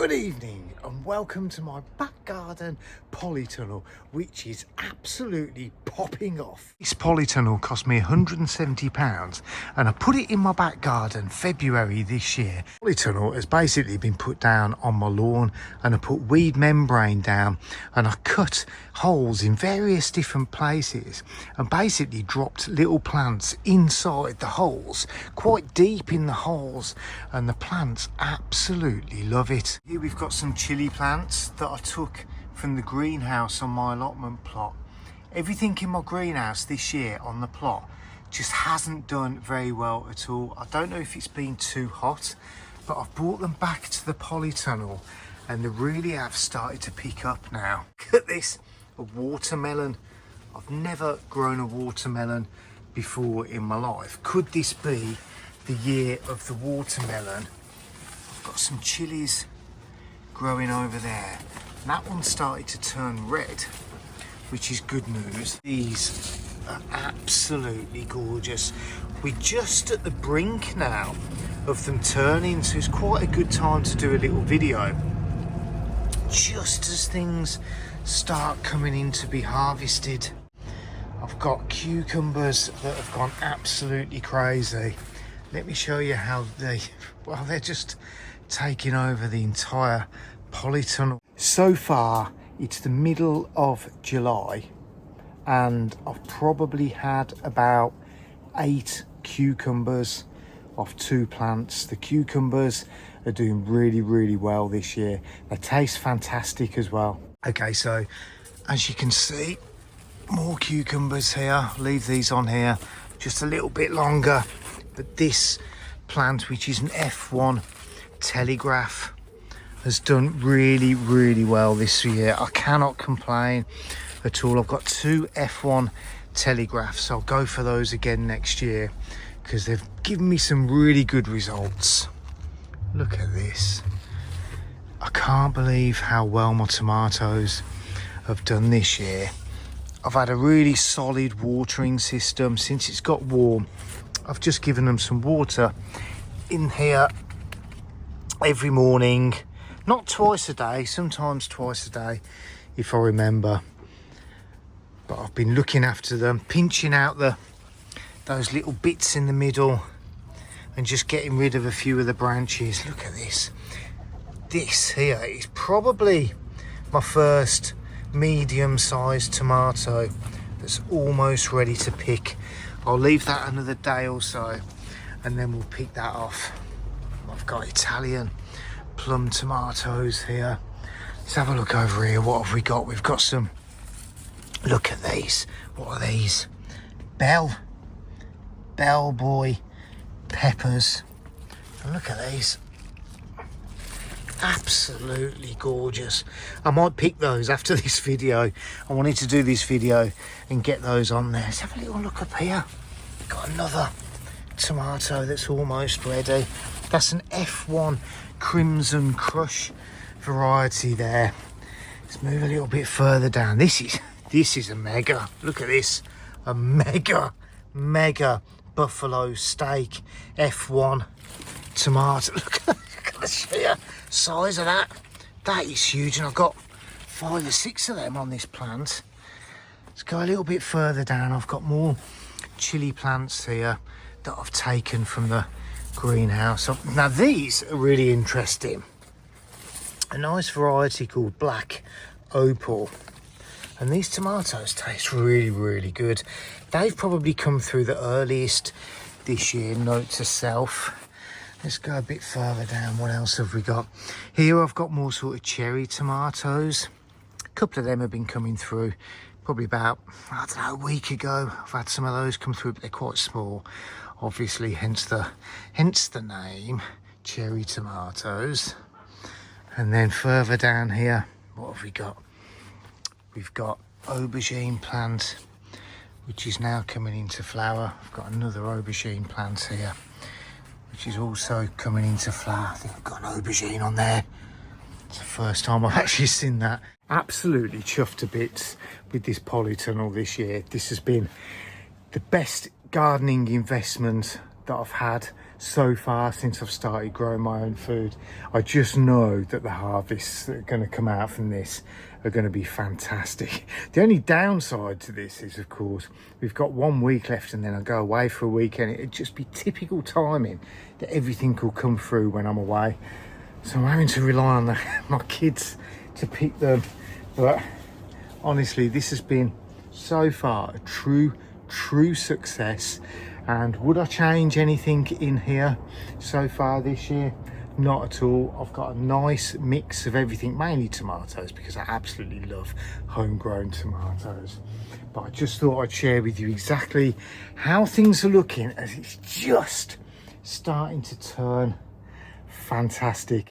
Good evening and welcome to my back garden polytunnel, which is absolutely popping off. This polytunnel cost me £170 and I put it in my back garden February this year. Polytunnel has basically been put down on my lawn, and I put weed membrane down and I cut holes in various different places and basically dropped little plants inside the holes, quite deep in the holes, and the plants absolutely love it. Here we've got some chili plants that I took from the greenhouse on my allotment plot. Everything in my greenhouse this year on the plot just hasn't done very well at all. I don't know if it's been too hot, but I've brought them back to the polytunnel and they really have started to pick up now. Look at this, a watermelon. I've never grown a watermelon before in my life. Could this be the year of the watermelon? I've got some chilies growing over there. And that one started to turn red, which is good news. These are absolutely gorgeous. We're just at the brink now of them turning, so it's quite a good time to do a little video. Just as things start coming in to be harvested. I've got cucumbers that have gone absolutely crazy. Let me show you how they're just taking over the entire polytunnel. So far, it's the middle of July and I've probably had about 8 cucumbers off 2 plants. The cucumbers are doing really well this year. They taste fantastic as well. Okay, so as you can see, more cucumbers here. Leave these on here just a little bit longer. But this plant, which is an F1 Telegraph, has done really well this year. I cannot complain at all. I've got 2 F1 Telegraphs. I'll go for those again next year because they've given me some really good results. Look at this. I can't believe how well my tomatoes have done this year. I've had a really solid watering system since it's got warm. I've just given them some water in here every morning, not twice a day, sometimes twice a day if I remember. But I've been looking after them, pinching out those little bits in the middle and just getting rid of a few of the branches. Look at this. This here is probably my first medium-sized tomato that's almost ready to pick. I'll leave that another day or so and then we'll pick that off. I've got Italian plum tomatoes here. Let's have a look over here. What have we got? We've got some, look at these. What are these? Bell Boy peppers. And look at these. Absolutely gorgeous. I might pick those after this video. I wanted to do this video and get those on there. Let's have a little look up here. Got another tomato that's almost ready. That's an F1 Crimson Crush variety there. Let's move a little bit further down. This is a mega. Look at this. A mega buffalo steak F1 tomato. Look at the sheer size of that. That is huge, and I've got 5 or 6 of them on this plant. Let's go a little bit further down. I've got more chili plants here that I've taken from the greenhouse. Now these are really interesting. A nice variety called Black Opal. And these tomatoes taste really good. They've probably come through the earliest this year, note to self. Let's go a bit further down. What else have we got? Here I've got more sort of cherry tomatoes. A couple of them have been coming through probably about, I don't know, a week ago. I've had some of those come through, but they're quite small. Obviously, hence the name, cherry tomatoes. And then further down here, what have we got? We've got aubergine plant, which is now coming into flower. I've got another aubergine plant here, which is also coming into flower. I think I've got an aubergine on there. It's the first time I've actually seen that. Absolutely chuffed to bits with this polytunnel this year. This has been the best gardening investment that I've had so far since I've started growing my own food. I just know that the harvests that are going to come out from this are going to be fantastic. The only downside to this is, of course, we've got 1 week left and then I go away for a week, and it'd just be typical timing that everything will come through when I'm away. So I'm having to rely on my kids to pick them. But honestly, this has been so far a true success. And would I change anything in here so far this year? Not at all. I've got a nice mix of everything, mainly tomatoes, because I absolutely love homegrown tomatoes. But I just thought I'd share with you exactly how things are looking, as it's just starting to turn fantastic.